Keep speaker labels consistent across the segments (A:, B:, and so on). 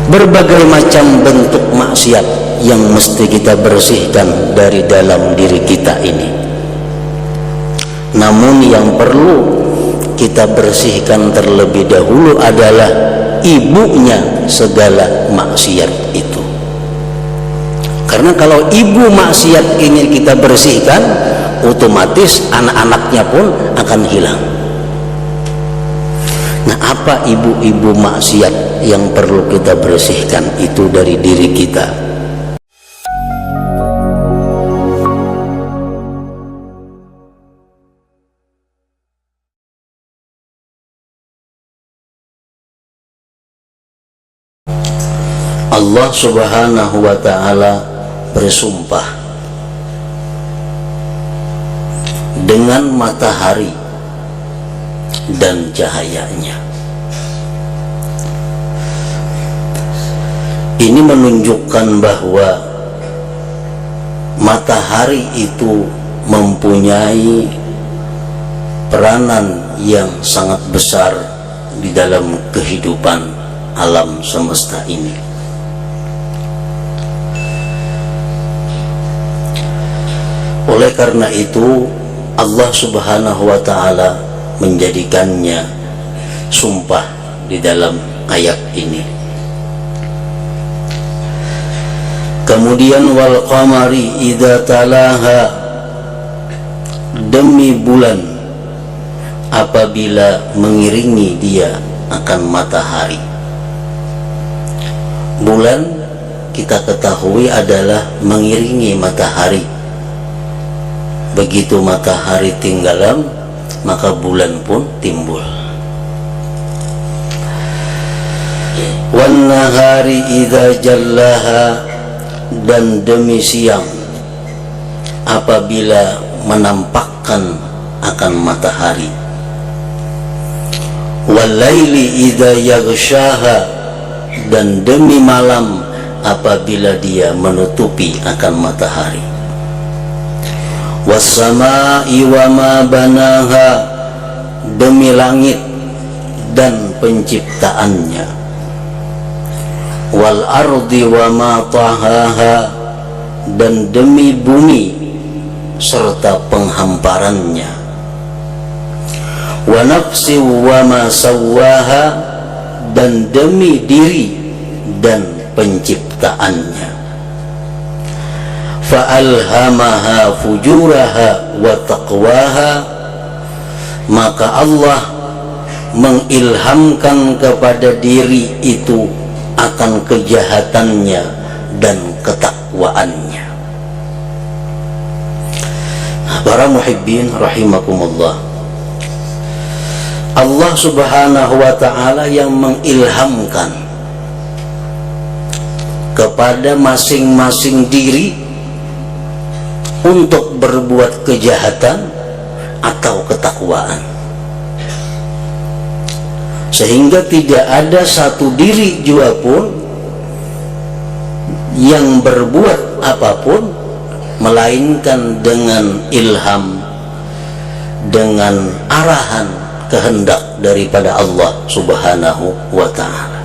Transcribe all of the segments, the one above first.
A: berbagai macam bentuk maksiat yang mesti kita bersihkan dari dalam diri kita ini. Namun yang perlu kita bersihkan terlebih dahulu adalah ibunya segala maksiat itu. Karena kalau ibu maksiat ingin kita bersihkan, otomatis anak-anaknya pun akan hilang. Nah, apa ibu-ibu maksiat yang perlu kita bersihkan itu dari diri kita? Allah Subhanahu wa ta'ala bersumpah dengan matahari dan cahayanya. Ini menunjukkan bahwa matahari itu mempunyai peranan yang sangat besar di dalam kehidupan alam semesta ini. Oleh karena itu Allah Subhanahu wa ta'ala menjadikannya sumpah di dalam ayat ini. Kemudian wal qamari idza talaha, demi bulan apabila mengiringi dia akan matahari. Bulan kita ketahui adalah mengiringi matahari. Begitu matahari tenggelam, maka bulan pun timbul. Wan nahari idza jallaha, dan demi siang apabila menampakkan akan matahari. Wal laili idza yaghshaha, dan demi malam apabila dia menutupi akan matahari. Was-samaa'i wa ma banaha, demi langit dan penciptaannya. Wal ardi wa ma tahaha, dan demi bumi serta penghamparannya. Wa nafsi wa ma sawwaha, dan demi diri dan penciptaannya. Fa'alhamaha fujuraha wa taqwaha, maka Allah mengilhamkan kepada diri itu akan kejahatannya dan ketakwaannya. Para muhibbin rahimakumullah, Allah Subhanahu wa ta'ala yang mengilhamkan kepada masing-masing diri untuk berbuat kejahatan atau ketakwaan, sehingga tidak ada satu diri juga pun yang berbuat apapun melainkan dengan ilham, dengan arahan kehendak daripada Allah Subhanahu wa ta'ala.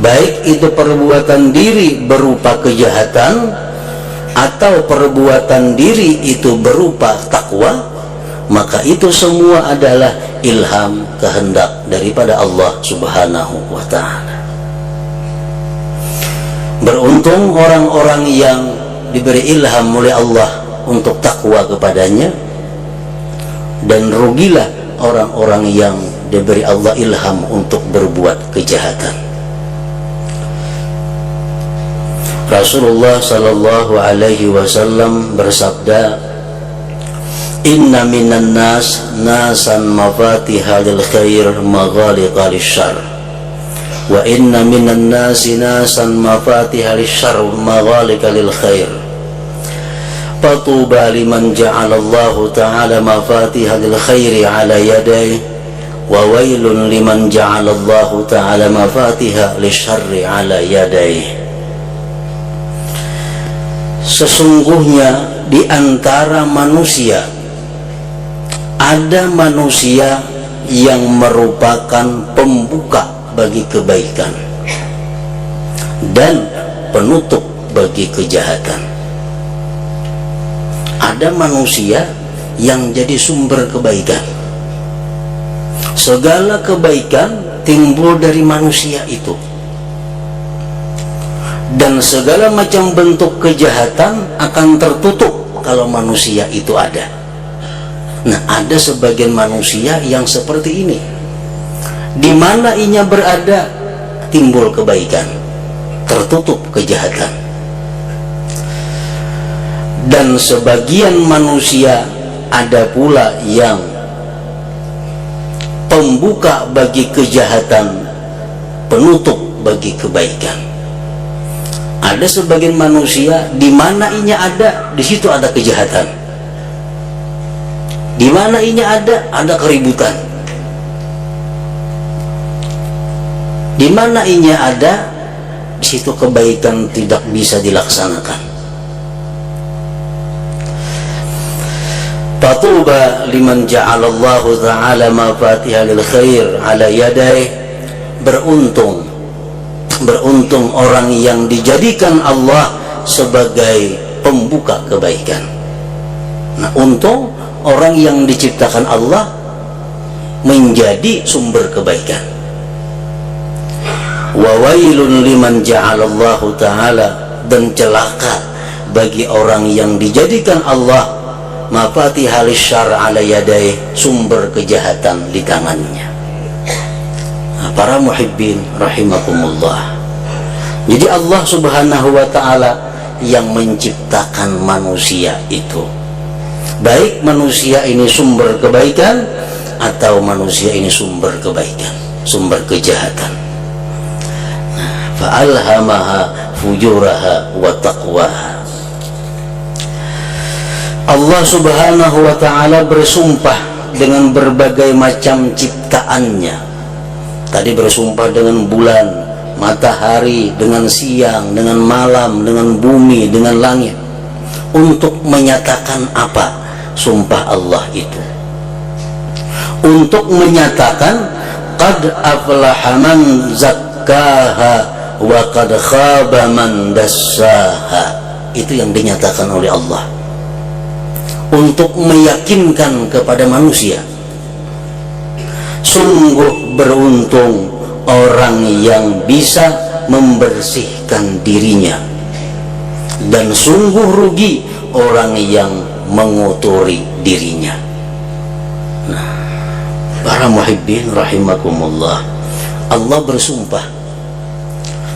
A: Baik itu perbuatan diri berupa kejahatan atau perbuatan diri itu berupa takwa, maka itu semua adalah ilham kehendak daripada Allah Subhanahu wa ta'ala. Beruntung orang-orang yang diberi ilham oleh Allah untuk takwa kepadanya, dan rugilah orang-orang yang diberi Allah ilham untuk berbuat kejahatan. Rasulullah sallallahu alaihi wasallam bersabda, inna minan nas nasan mafatihal lil khair maghaliqa lisyarr, wa inna minan nasi nasan mafatihal lisyarr maghaliqa lil khair, fatuba liman ja'alallahu ta'ala mafatihal lil khairi ala yadayhi, wa wailun liman ja'alallahu ta'ala mafatihal lisyarri ala yadayhi. Sesungguhnya di antara manusia ada manusia yang merupakan pembuka bagi kebaikan, dan penutup bagi kejahatan. Ada manusia yang jadi sumber kebaikan. Segala kebaikan timbul dari manusia itu, dan segala macam bentuk kejahatan akan tertutup kalau manusia itu ada. Nah, ada sebagian manusia yang seperti ini, di mana inya berada timbul kebaikan, tertutup kejahatan. Dan sebagian manusia ada pula yang pembuka bagi kejahatan, penutup bagi kebaikan. Ada sebagian manusia di mana inya ada, di situ ada kejahatan. Di mana inya ada keributan. Di mana inya ada, di situ kebaikan tidak bisa dilaksanakan. Fatuba liman ja'alallahu ta'ala mafatiha lil khair ala yadayh. Beruntung orang yang dijadikan Allah sebagai pembuka kebaikan. Nah, untung orang yang diciptakan Allah menjadi sumber kebaikan. Wa wailun liman ja'alallahu ta'ala, dan celaka bagi orang yang dijadikan Allah mafatihal syarr ala yadayh, sumber kejahatan di tangannya. Nah, para muhibbin rahimakumullah. Jadi Allah subhanahu wa ta'ala yang menciptakan manusia itu, baik manusia ini sumber kebaikan atau manusia ini sumber kebaikan, sumber kejahatan. Nah, fa'alhamaha fujuraha wa taqwaha. Allah subhanahu wa ta'ala bersumpah dengan berbagai macam ciptaannya. Tadi bersumpah dengan bulan, matahari, dengan siang, dengan malam, dengan bumi, dengan langit, untuk menyatakan apa sumpah Allah itu? Untuk menyatakan qad aflaha man zakkaha wa qad khaba man dassaha. Itu yang dinyatakan oleh Allah untuk meyakinkan kepada manusia, sungguh beruntung orang yang bisa membersihkan dirinya, dan sungguh rugi orang yang mengotori dirinya. Nah, para muhibbin rahimakumullah, Allah bersumpah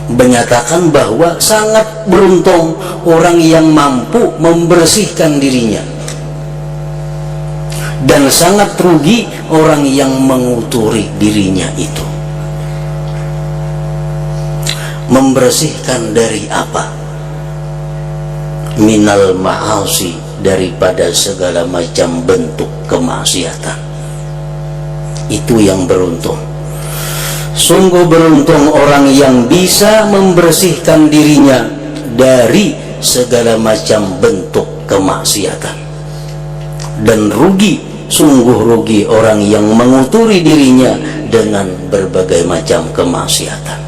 A: menyatakan bahwa sangat beruntung orang yang mampu membersihkan dirinya, dan sangat rugi orang yang mengotori dirinya itu. Membersihkan dari apa? Minal ma'asi, daripada segala macam bentuk kemaksiatan. Itu yang beruntung. Sungguh beruntung orang yang bisa membersihkan dirinya dari segala macam bentuk kemaksiatan. Dan rugi, sungguh rugi orang yang mengotori dirinya dengan berbagai macam kemaksiatan.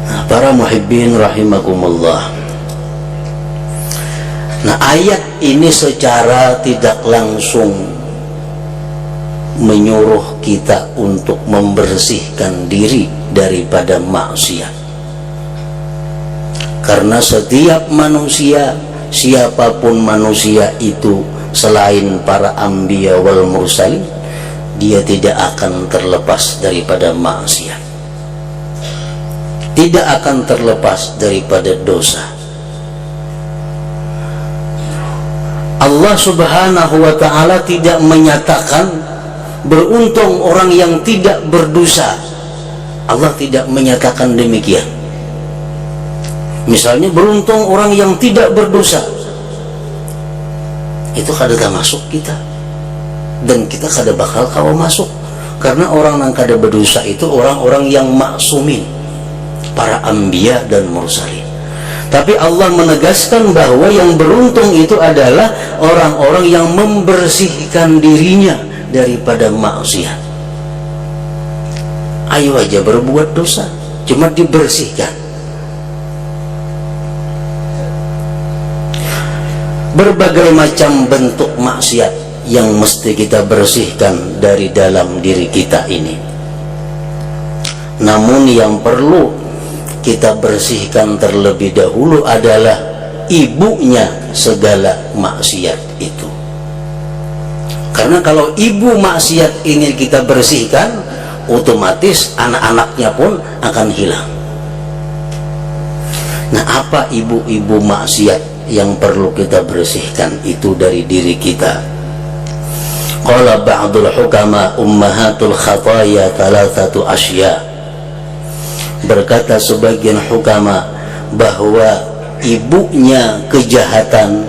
A: Nah, para muhibbin rahimakumullah. Nah, ayat ini secara tidak langsung menyuruh kita untuk membersihkan diri daripada maksiat. Karena setiap manusia, siapapun manusia itu selain para anbiya wal mursalin, dia tidak akan terlepas daripada maksiat, tidak akan terlepas daripada dosa. Allah subhanahu wa ta'ala tidak menyatakan beruntung orang yang tidak berdosa. Allah tidak menyatakan demikian. Misalnya beruntung orang yang tidak berdosa, itu kada masuk kita, dan kita kada bakal kawa masuk. Karena orang yang kada berdosa itu orang-orang yang maksumin, para anbiya dan mursalin. Tapi Allah menegaskan bahwa yang beruntung itu adalah orang-orang yang membersihkan dirinya daripada maksiat. Ayo aja berbuat dosa, cuma dibersihkan. Berbagai macam bentuk maksiat yang mesti kita bersihkan dari dalam diri kita ini. Namun yang perlu kita bersihkan terlebih dahulu adalah ibunya segala maksiat itu. Karena kalau ibu maksiat ini kita bersihkan, otomatis anak-anaknya pun akan hilang. Nah, apa ibu-ibu maksiat yang perlu kita bersihkan itu dari diri kita? Qala ba'dul hukama ummahatul khataya thalathatu asya. Berkata sebagian hukama bahwa ibunya kejahatan,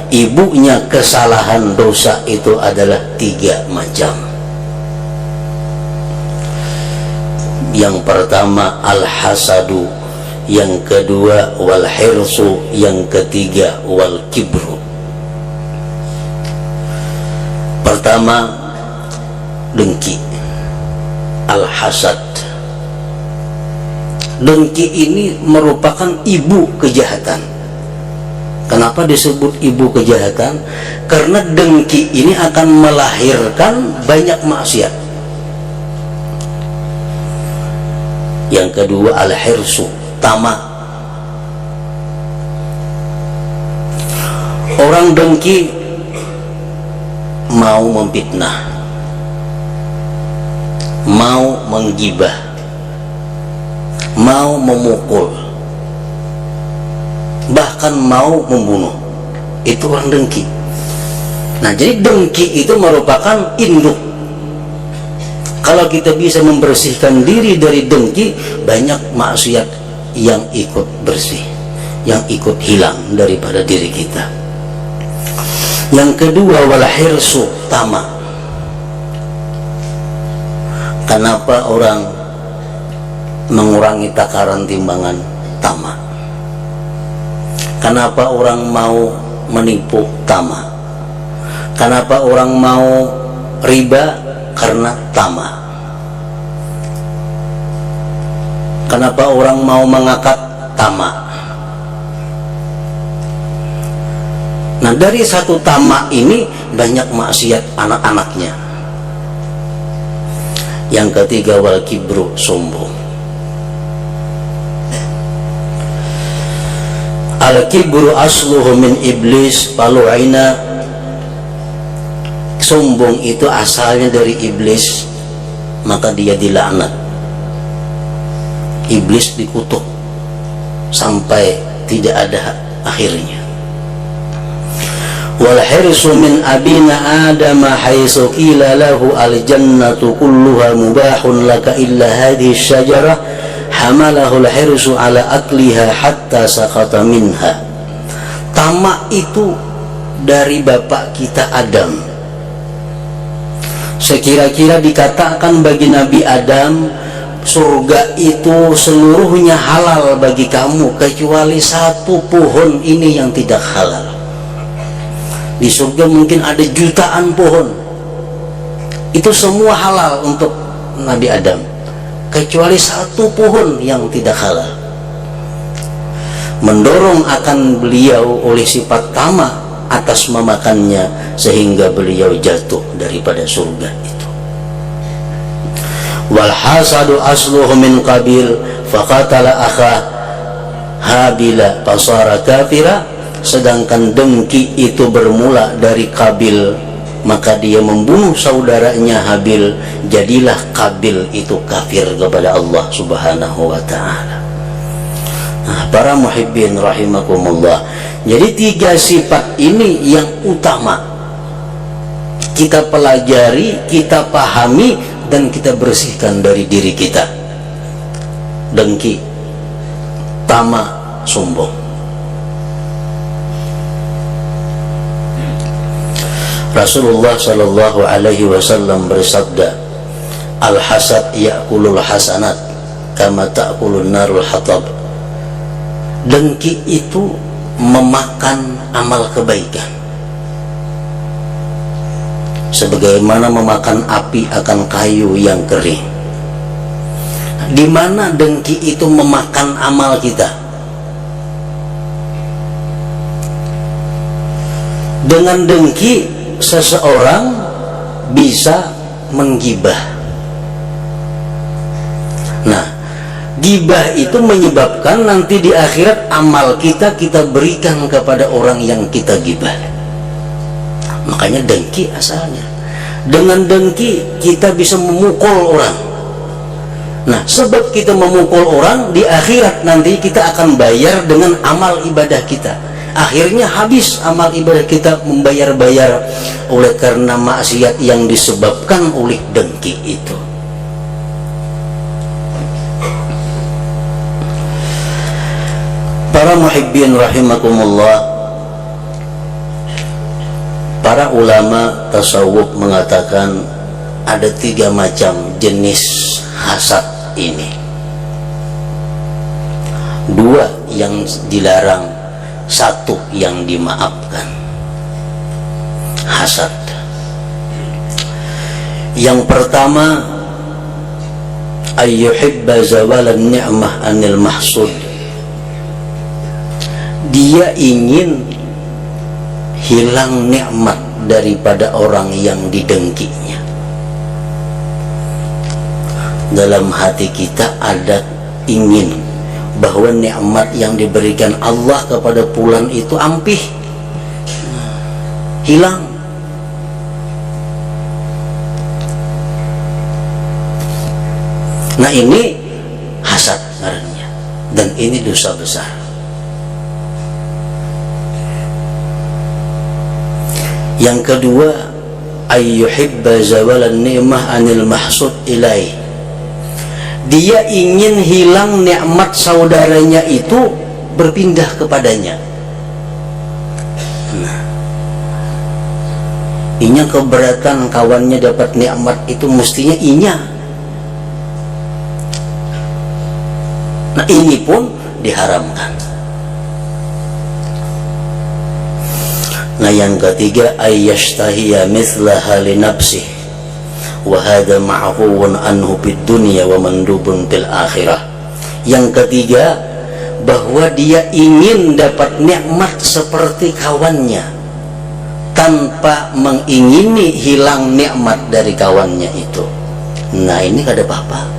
A: ibunya kesalahan dosa itu adalah 3 macam. Yang pertama al-hasadu, yang kedua wal-hirsu, yang ketiga wal-kibru. Pertama, dengki, al-hasad. Dengki ini merupakan ibu kejahatan. Kenapa disebut ibu kejahatan? Karena dengki ini akan melahirkan banyak maksiat. Yang kedua al-hirsu, tamak. Orang dengki mau memfitnah, mau menggibah, mau memukul, bahkan mau membunuh. Itu orang dengki. Nah, jadi dengki itu merupakan induk. Kalau kita bisa membersihkan diri dari dengki, banyak maksiat yang ikut bersih, yang ikut hilang daripada diri kita. Yang kedua wal-hirsu, tamak. Kenapa orang mengurangi takaran timbangan? Tamak. Kenapa orang mau menipu? Tamak. Kenapa orang mau riba? Karena tamak. Kenapa orang mau mengakad? Tamak. Nah, dari satu tamak ini banyak maksiat anak-anaknya. Yang ketiga wal kibru, sombong. Al-kibru asluhu min iblis falu'ina. Sombong itu asalnya dari iblis, maka dia dilaknat. Iblis dikutuk sampai tidak ada akhirnya. Wal hirsu min abina adam haitsu qila lahu al jannatu kulluha mubahun laka illa hadhihi syajarah hamalahu al hirsu ala akliha hatta saqata minha. Tamak itu dari bapak kita Adam. Sekira-kira dikatakan bagi Nabi Adam, surga itu seluruhnya halal bagi kamu kecuali satu pohon ini yang tidak halal. Di surga mungkin ada jutaan pohon, itu semua halal untuk Nabi Adam kecuali satu pohon yang tidak halal. Mendorong akan beliau oleh sifat tamak atas memakannya sehingga beliau jatuh daripada surga itu. Wal hasadu asluhu min qabil faqatala akha habila fasara kafira. Sedangkan dengki itu bermula dari Kabil, maka dia membunuh saudaranya Habil, jadilah Kabil itu kafir kepada Allah Subhanahu wa ta'ala. Nah, para muhibbin rahimakumullah, jadi 3 sifat ini yang utama kita pelajari, kita pahami, dan kita bersihkan dari diri kita. Dengki, tamak, sombong. Rasulullah sallallahu alaihi wasallam bersabda, al-hasad ya'kulul hasanat kama ta'kulun narul hatab. Dengki itu memakan amal kebaikan sebagaimana memakan api akan kayu yang kering. Di mana dengki itu memakan amal kita. Dengan dengki seseorang bisa menggibah. Nah, gibah itu menyebabkan nanti di akhirat amal kita berikan kepada orang yang kita gibah. Makanya dengki asalnya. Dengan dengki kita bisa memukul orang. Nah, sebab kita memukul orang, di akhirat nanti kita akan bayar dengan amal ibadah kita. Akhirnya habis amal ibadah kita membayar-bayar oleh karena maksiat yang disebabkan oleh dengki itu. Para muhibbin rahimakumullah, para ulama tasawuf mengatakan ada 3 macam jenis hasad ini. 2 yang dilarang, 1 yang dimaafkan. Hasad. Yang pertama, ayyuhibba zawalan ni'mah anil mahsud. Dia ingin hilang nikmat daripada orang yang didengkinya. Dalam hati kita ada ingin bahwa nikmat yang diberikan Allah kepada fulan itu ampih, hilang. Nah, ini hasad karena, dan ini dosa besar. Yang kedua, ayyuhibba zawalan ni'mah anil mahsud ilaih. Dia ingin hilang nikmat saudaranya itu berpindah kepadanya. Nah, inya keberatan kawannya dapat nikmat itu, mestinya inya. Nah, ini pun diharamkan. Nah, yang ketiga, ayyashtahiya mithlaha li nafsih wa hadha ma'fuun anhu fid dunya wa mandubun fil akhirah. Yang ketiga, bahwa dia ingin dapat nikmat seperti kawannya tanpa mengingini hilang nikmat dari kawannya itu. Nah, ini kada apa-apa.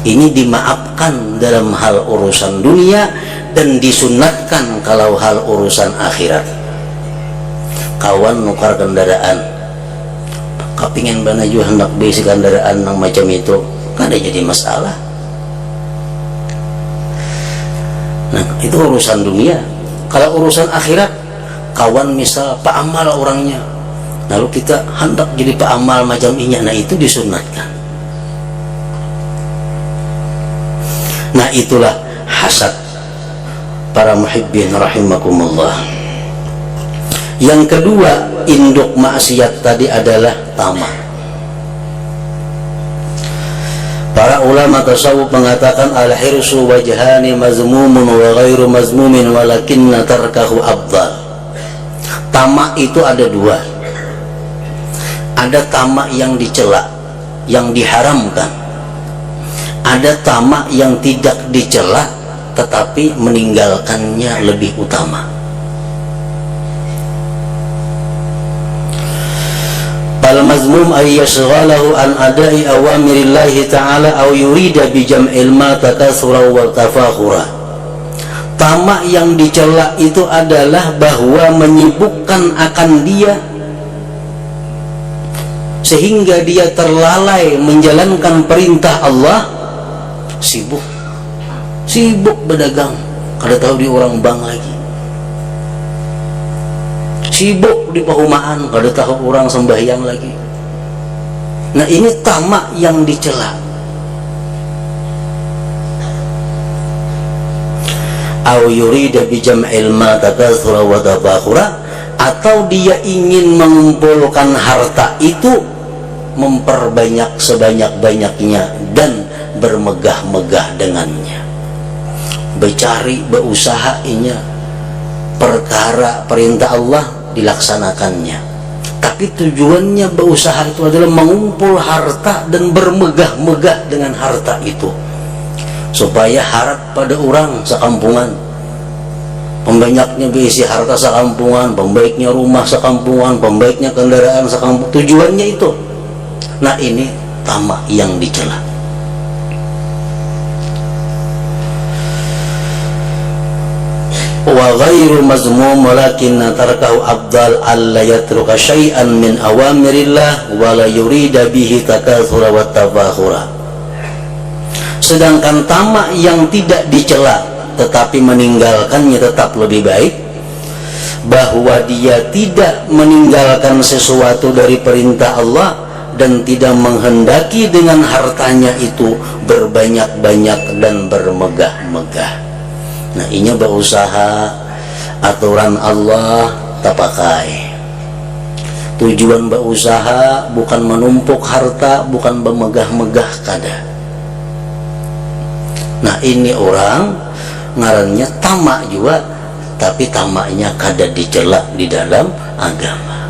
A: Ini dimaafkan dalam hal urusan dunia dan disunatkan kalau hal urusan akhirat. Kawan nukar kendaraan, kepingin banaju hendak beli kendaraan yang macam itu, kan ada jadi masalah. Nah, itu urusan dunia. Kalau urusan akhirat, kawan misal pak amal orangnya, lalu kita hendak jadi pak amal macam ini, nah itu disunatkan. Nah, itulah hasad. Para muhibbin rahimakumullah. Yang kedua, induk maksiat tadi adalah tamak. Para ulama tasawuf mengatakan al-hirsu wajhani mazmumun wa ghairu mazmumin walakinna tarkahu afdal. Tamak itu ada 2. Ada tamak yang dicela, yang diharamkan. Ada tamak yang tidak dicela tetapi meninggalkannya lebih utama. Al-mazmum ay yashghalahu an ada'i awamirillahi ta'ala aw yurida bi jam'il ma takatsura wa tafakhura. Tamak yang dicela itu adalah bahwa menyibukkan akan dia sehingga dia terlalai menjalankan perintah Allah. Sibuk berdagang, kada tahu di orang bang lagi. Sibuk di perumahan, kada tahu orang sembahyang lagi. Nah, ini tamak yang dicela. Aw yurida bi jam'il ma takatsura wa tafakhura, atau dia ingin mengumpulkan harta itu, memperbanyak sebanyak-banyaknya dan bermegah-megah dengannya. Bercari, berusaha inya perkara perintah Allah dilaksanakannya, tapi tujuannya berusaha itu adalah mengumpul harta dan bermegah-megah dengan harta itu. supaya harap pada orang sekampungan, pembanyaknya berisi harta sekampungan, pembaiknya rumah sekampungan, pembaiknya kendaraan sekampungan, tujuannya itu. Nah ini tamak yang dicela. Wa ghairu mazmum walakin tarkahu afdal alla yatruka syai'an min awamirillah wa la yurida bihi takatsura wa tafakhura. Sedangkan tamak yang tidak dicela tetapi meninggalkannya tetap lebih baik, bahwa dia tidak meninggalkan sesuatu dari perintah Allah dan tidak menghendaki dengan hartanya itu berbanyak-banyak dan bermegah-megah. Nah ini berusaha aturan Allah tak pakai. Tujuan berusaha bukan menumpuk harta, bukan bermegah-megah kada. Nah ini orang ngarannya tamak juga, tapi tamaknya kada dicela di dalam agama.